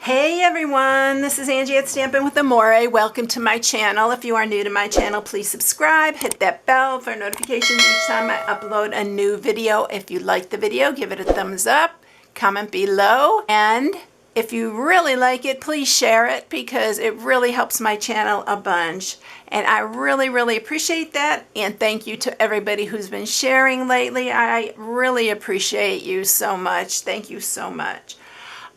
Hey everyone, this is Angie at Stampin' with Amore. Welcome to my channel. If you are new to my channel, please subscribe, hit that bell for notifications each time I upload a new video. If you like the video, give it a thumbs up, comment below, and if you really like it, please share it because it really helps my channel a bunch. And I really appreciate that. And thank you to everybody who's been sharing lately. I really appreciate you so much. Thank you so much.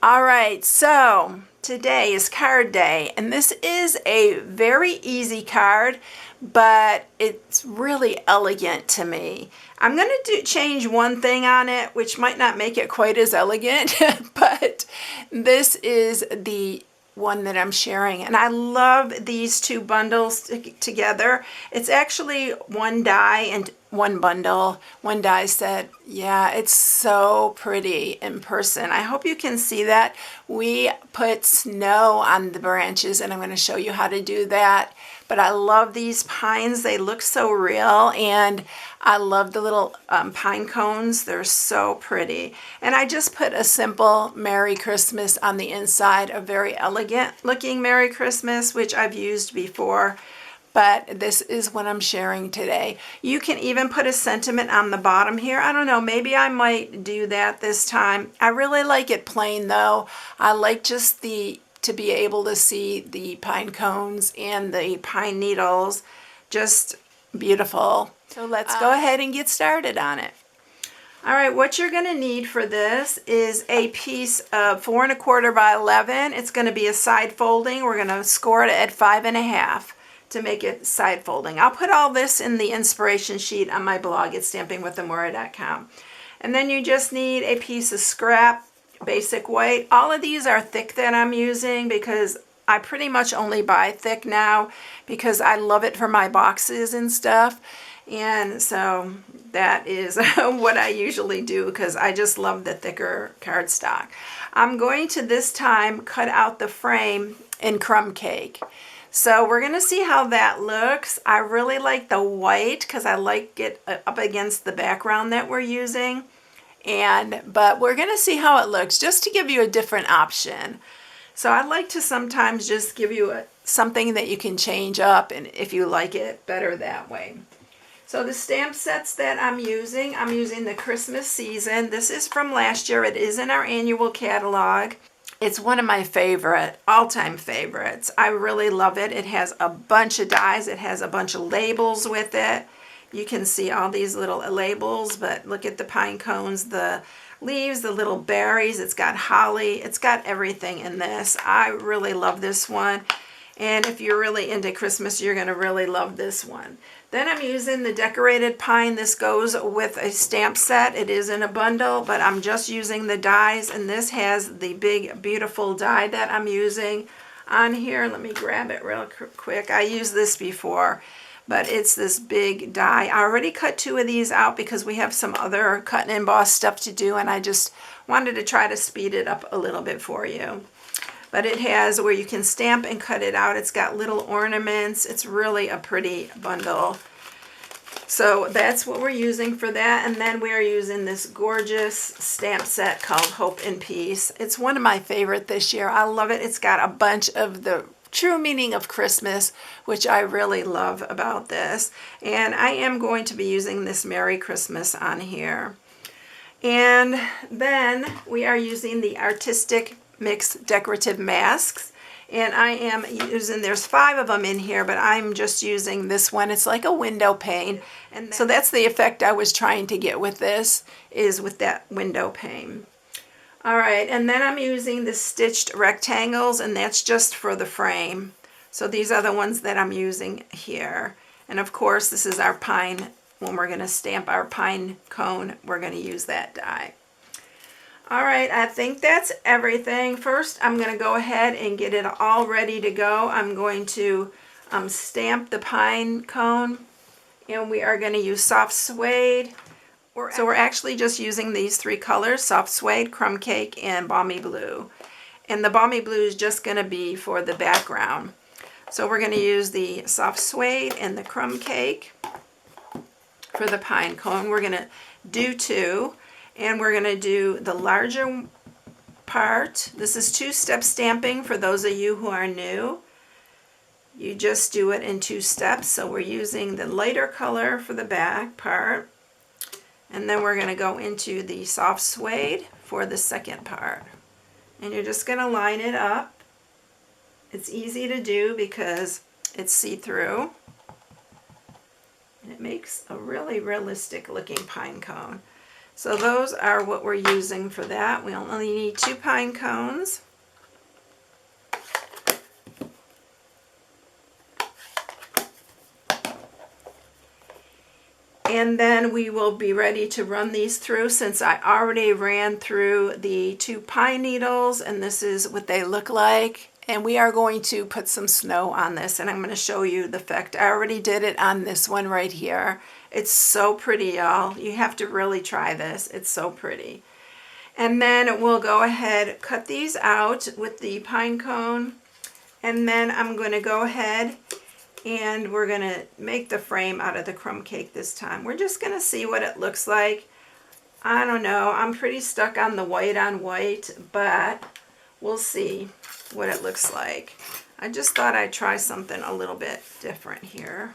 All right, so today is card day, and this is a very easy card, but it's really elegant to me. I'm going to change one thing on it, which might not make it quite as elegant, but this is the one that I'm sharing, and I love these two bundles together. It's actually one die and one bundle, one die set. Yeah, it's so pretty in person. I hope you can see that. We put snow on the branches, and I'm going to show you how to do that. But I love these pines. They look so real, and I love the little pine cones. They're so pretty. And I just put a simple Merry Christmas on the inside, a very elegant looking Merry Christmas, which I've used before. But this is what I'm sharing today. You can even put a sentiment on the bottom here. I don't know, maybe I might do that this time. I really like it plain though. I like just to be able to see the pine cones and the pine needles. Just beautiful. So let's go ahead and get started on it. All right, what you're gonna need for this is a piece of 4 1/4 by 11. It's gonna be a side folding. We're gonna score it at 5 1/2 to make it side folding. I'll put all this in the inspiration sheet on my blog at StampingWithAmore.com. And then you just need a piece of scrap, basic white. All of these are thick that I'm using because I pretty much only buy thick now because I love it for my boxes and stuff. And so that is what I usually do because I just love the thicker cardstock. I'm going to this time cut out the frame in crumb cake. So we're going to see how that looks. I really like the white because I like it up against the background that we're using. But we're going to see how it looks just to give you a different option. So I like to sometimes just give you something that you can change up and if you like it better that way. So the stamp sets that I'm using the Christmas season. This is from last year. It is in our annual catalog. It's one of my all-time favorites. I really love it. It has a bunch of dies. It has a bunch of labels with it. You can see all these little labels, but look at the pine cones, the leaves, the little berries. It's got holly. It's got everything in this. I really love this one. And if you're really into Christmas, you're going to really love this one. Then I'm using the decorated pine. This goes with a stamp set. It is in a bundle, but I'm just using the dies. And this has the big, beautiful die that I'm using on here. Let me grab it real quick. I used this before, but it's this big die. I already cut 2 of these out because we have some other cut and emboss stuff to do, and I just wanted to try to speed it up a little bit for you. But it has where you can stamp and cut it out. It's got little ornaments. It's really a pretty bundle. So that's what we're using for that. And then we are using this gorgeous stamp set called Hope and Peace. It's one of my favorite this year. I love it. It's got a bunch of the true meaning of Christmas, which I really love about this. And I am going to be using this Merry Christmas on here. And then we are using the Artistic Mix Decorative Masks. And I am using, there's 5 of them in here, but I'm just using this one. It's like a window pane. And so that's the effect I was trying to get with this, is with that window pane. All right, and then I'm using the stitched rectangles, and that's just for the frame. So these are the ones that I'm using here. And of course, this is our pine. When we're going to stamp our pine cone, we're going to use that die. All right, I think that's everything. First, I'm going to go ahead and get it all ready to go. I'm going to stamp the pine cone, and we are going to use soft suede. So we're actually just using these 3 colors, soft suede, crumb cake, and balmy blue. And the balmy blue is just going to be for the background. So we're going to use the soft suede and the crumb cake for the pine cone. We're going to do 2. And we're going to do the larger part. This is two-step stamping for those of you who are new. You just do it in 2 steps. So we're using the lighter color for the back part. And then we're going to go into the soft suede for the second part. And you're just going to line it up. It's easy to do because it's see-through. And it makes a really realistic looking pine cone. So those are what we're using for that. We only need 2 pine cones. And then we will be ready to run these through, since I already ran through the 2 pine needles, and this is what they look like. And we are going to put some snow on this, and I'm going to show you the effect. I already did it on this one right here. It's so pretty, y'all. You have to really try this. It's so pretty. And then we'll go ahead, cut these out with the pine cone, and then I'm going to go ahead and we're going to make the frame out of the crumb cake this time. We're just going to see what it looks like. I don't know. I'm pretty stuck on the white on white, but we'll see what it looks like. I just thought I'd try something a little bit different here.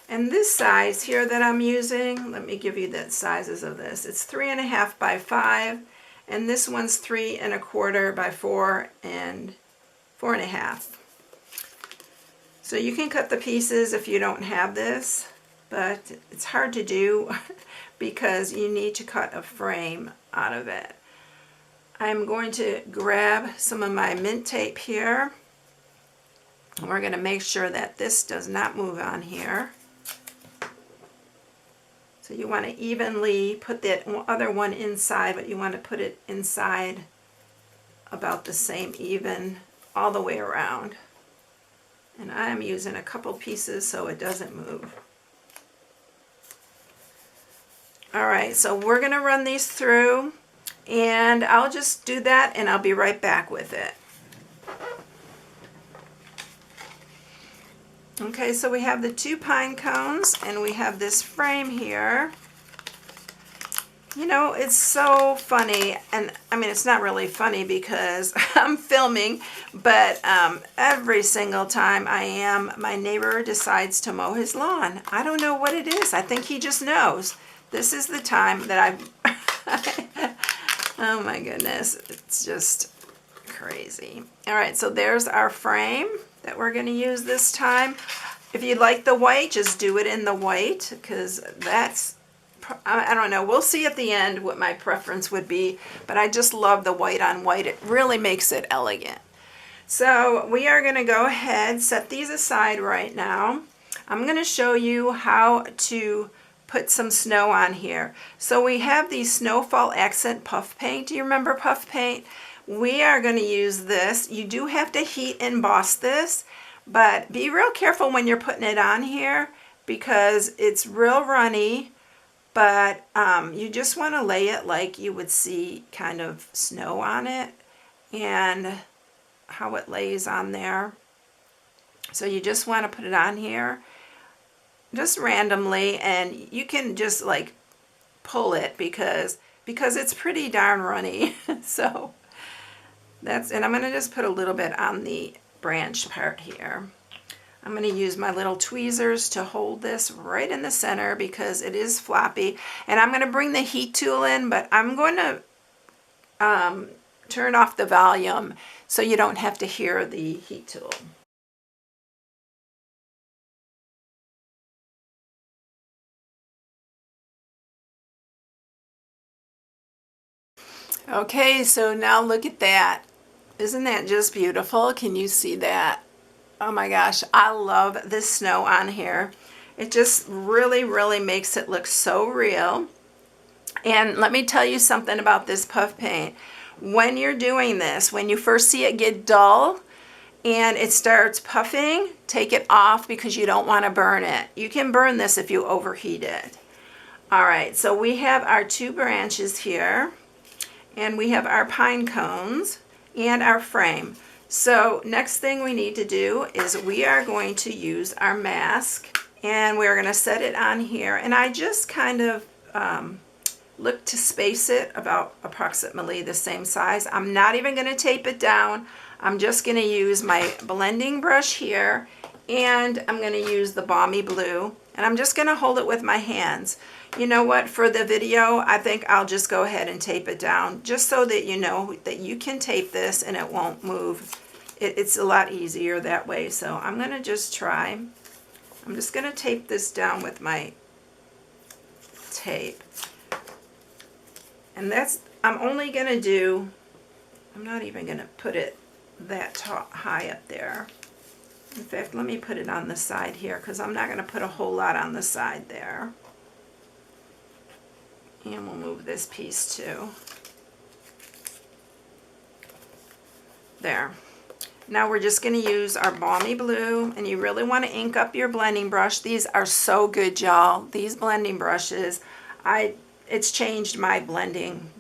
And this size here that I'm using, let me give you the sizes of this. It's 3.5 by 5, and this one's 3 1/4 by 4 and 4.5. So you can cut the pieces if you don't have this, but it's hard to do because you need to cut a frame out of it. I'm going to grab some of my mint tape here, and we're going to make sure that this does not move on here. So you want to evenly put that other one inside, but you want to put it inside about the same even all the way around. And I'm using a couple pieces so it doesn't move. Alright, so we're going to run these through, and I'll just do that and I'll be right back with it. Okay, so we have the 2 pine cones and we have this frame here. You know, it's so funny, and I mean, it's not really funny because I'm filming, but every single time my neighbor decides to mow his lawn. I don't know what it is. I think he just knows. This is the time that oh my goodness, it's just crazy. All right, so there's our frame that we're going to use this time. If you like the white, just do it in the white, because that's, I don't know, we'll see at the end what my preference would be, but I just love the white on white. It really makes it elegant. So we are going to go ahead, set these aside right now. I'm going to show you how to put some snow on here. So we have the Snowfall Accent Puff Paint. Do you remember puff paint? We are going to use this. You do have to heat emboss this, but be real careful when you're putting it on here because it's real runny. But you just want to lay it like you would see kind of snow on it and how it lays on there. So you just want to put it on here just randomly, and you can just like pull it because it's pretty darn runny. So that's, and I'm going to just put a little bit on the branch part here. I'm going to use my little tweezers to hold this right in the center because it is floppy. And I'm going to bring the heat tool in, but I'm going to turn off the volume so you don't have to hear the heat tool. Okay, so now look at that. Isn't that just beautiful? Can you see that? Oh my gosh, I love this snow on here. It just really, really makes it look so real. And let me tell you something about this puff paint. When you're doing this, when you first see it get dull and it starts puffing, take it off because you don't want to burn it. You can burn this if you overheat it. All right, so we have our 2 branches here, and we have our pine cones and our frame. So next thing we need to do is we are going to use our mask, and we're going to set it on here. And I just kind of look to space it about approximately the same size. I'm not even going to tape it down. I'm just going to use my blending brush here, and I'm going to use the Balmy Blue, and I'm just going to hold it with my hands. You know what, for the video, I think I'll just go ahead and tape it down, just so that you know that you can tape this and it won't move. It's a lot easier that way. So I'm going to just try. I'm just going to tape this down with my tape. And that's, I'm only going to do, I'm not even going to put it that high up there. In fact, let me put it on the side here, because I'm not going to put a whole lot on the side there. And we'll move this piece too. There. Now we're just going to use our Balmy Blue, and you really want to ink up your blending brush. These are so good, y'all. These blending brushes, it's changed my blending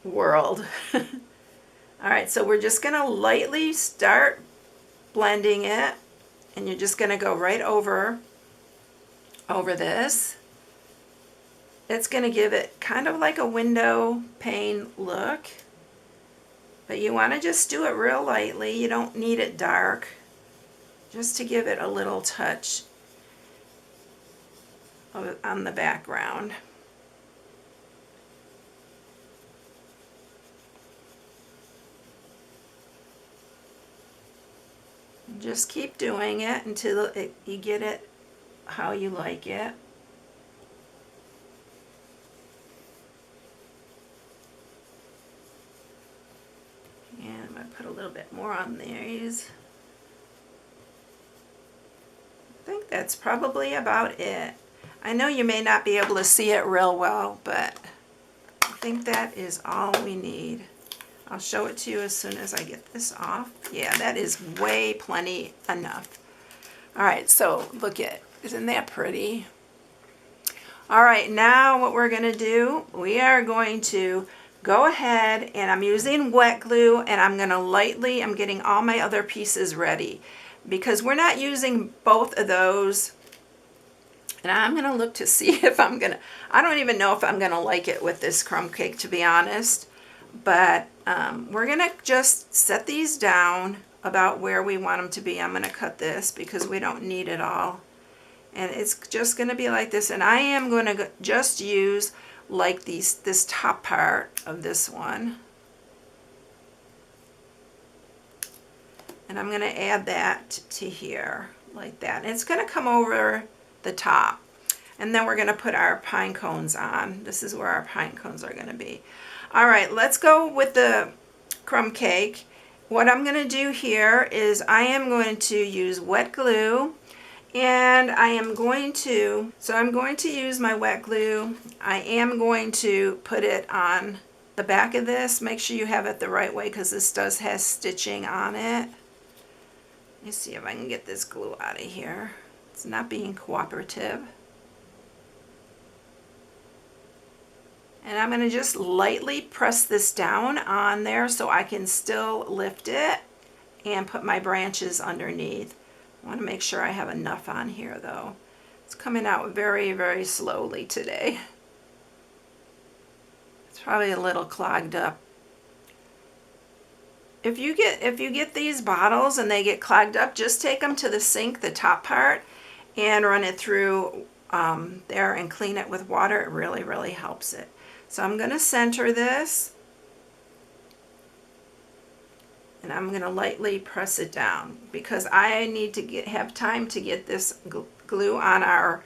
world. All right, so we're just going to lightly start blending it, and you're just going to go right over this. It's going to give it kind of like a window pane look, but you want to just do it real lightly. You don't need it dark, just to give it a little touch on the background. Just keep doing it until you get it how you like it. And I'm going to put a little bit more on these. I think that's probably about it. I know you may not be able to see it real well, but I think that is all we need. I'll show it to you as soon as I get this off. Yeah, that is way plenty enough. All right, so look at, isn't that pretty? All right, now what we're going to do, we are going to go ahead, and I'm using wet glue, and I'm going to lightly, I'm getting all my other pieces ready, because we're not using both of those. And I'm going to look to see if I'm going to, I don't even know if I'm going to like it with this crumb cake, to be honest. But we're going to just set these down about where we want them to be. I'm going to cut this because we don't need it all. And it's just going to be like this. And I am going to just use like this top part of this one. And I'm going to add that to here like that. And it's going to come over the top. And then we're going to put our pine cones on. This is where our pine cones are going to be. All right, let's go with the crumb cake. What I'm going to do here is I am going to use wet glue, and I am going to, so I'm going to use my wet glue. I am going to put it on the back of this. Make sure you have it the right way, because this does have stitching on it. Let me see if I can get this glue out of here. It's not being cooperative. And I'm going to just lightly press this down on there so I can still lift it and put my branches underneath. I want to make sure I have enough on here though. It's coming out very, very slowly today. It's probably a little clogged up. If you get these bottles and they get clogged up, just take them to the sink, the top part, and run it through there and clean it with water. It really, really helps it. So I'm going to center this, and I'm going to lightly press it down because I need to have time to get this glue on our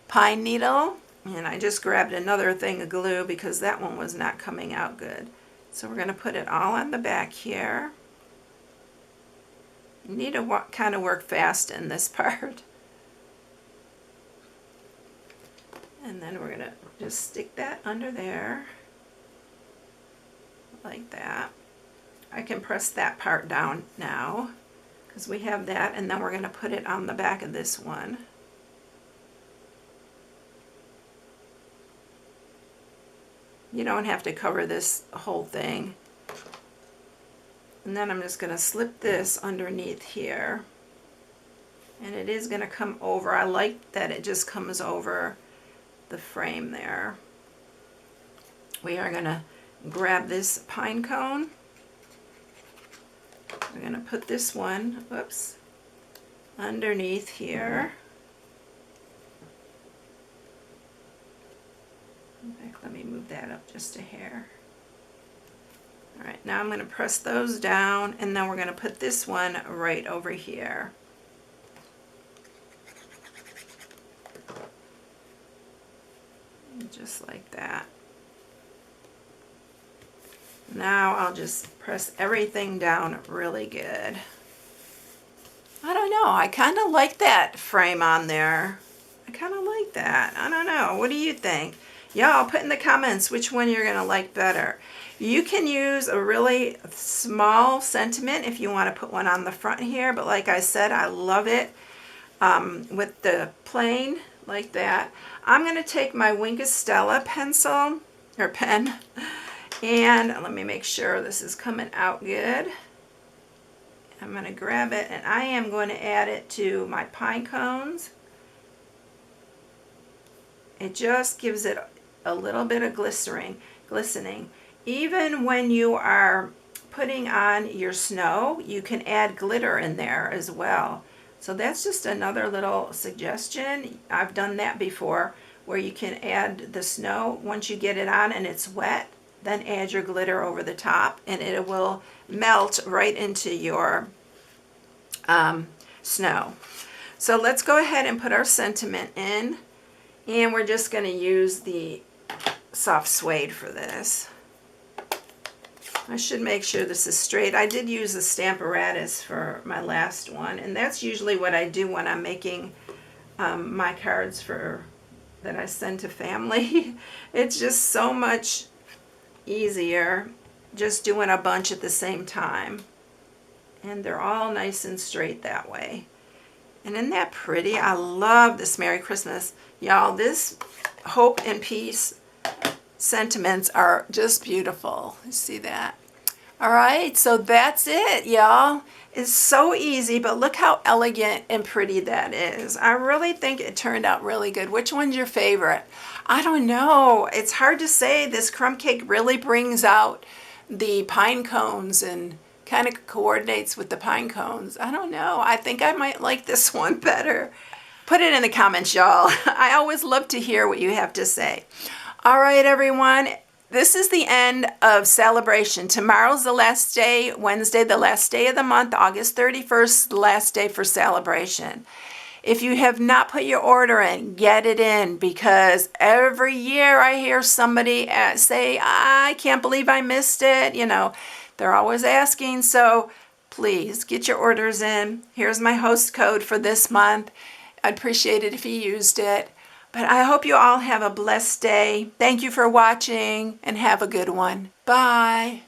pine needle. And I just grabbed another thing of glue because that one was not coming out good. So we're going to put it all on the back here. You need to kind of work fast in this part. And then we're going to just stick that under there like that. I can press that part down now because we have that, and then we're going to put it on the back of this one. You don't have to cover this whole thing. And then I'm just going to slip this underneath here, and it is going to come over. I like that it just comes over the frame there. We are going to grab this pine cone. We're going to put this one, whoops, underneath here. In fact, let me move that up just a hair. All right, now I'm going to press those down, and then we're going to put this one right over here. Just like that. Now I'll just press everything down really good. I don't know, I kind of like that frame on there. I kind of like that. I don't know, what do you think? Y'all put in the comments which one you're gonna like better. You can use a really small sentiment if you want to put one on the front here, but like I said, I love it with the plain like that. I'm going to take my Wink of Stella pencil or pen, and let me make sure this is coming out good. I'm going to grab it, and I am going to add it to my pine cones. It just gives it a little bit of glistening. Even when you are putting on your snow, you can add glitter in there as well. So that's just another little suggestion. I've done that before, where you can add the snow once you get it on and it's wet, then add your glitter over the top, and it will melt right into your snow. So let's go ahead and put our sentiment in, and we're just going to use the soft suede for this. I should make sure this is straight. I did use a Stamparatus for my last one, and that's usually what I do when I'm making my cards that I send to family. It's just so much easier just doing a bunch at the same time. And they're all nice and straight that way. And isn't that pretty? I love this Merry Christmas. Y'all, this Hope and Peace sentiments are just beautiful. You see that? All right, so that's it, y'all. It's so easy, but look how elegant and pretty that is. I really think it turned out really good. Which one's your favorite? I don't know. It's hard to say. This crumb cake really brings out the pine cones and kind of coordinates with the pine cones. I don't know. I think I might like this one better. Put it in the comments, y'all. I always love to hear what you have to say. All right, everyone. This is the end of celebration. Tomorrow's the last day, Wednesday, the last day of the month, August 31st, the last day for celebration. If you have not put your order in, get it in, because every year I hear somebody say, I can't believe I missed it. You know, they're always asking, so please get your orders in. Here's my host code for this month. I'd appreciate it if you used it. But I hope you all have a blessed day. Thank you for watching, and have a good one. Bye.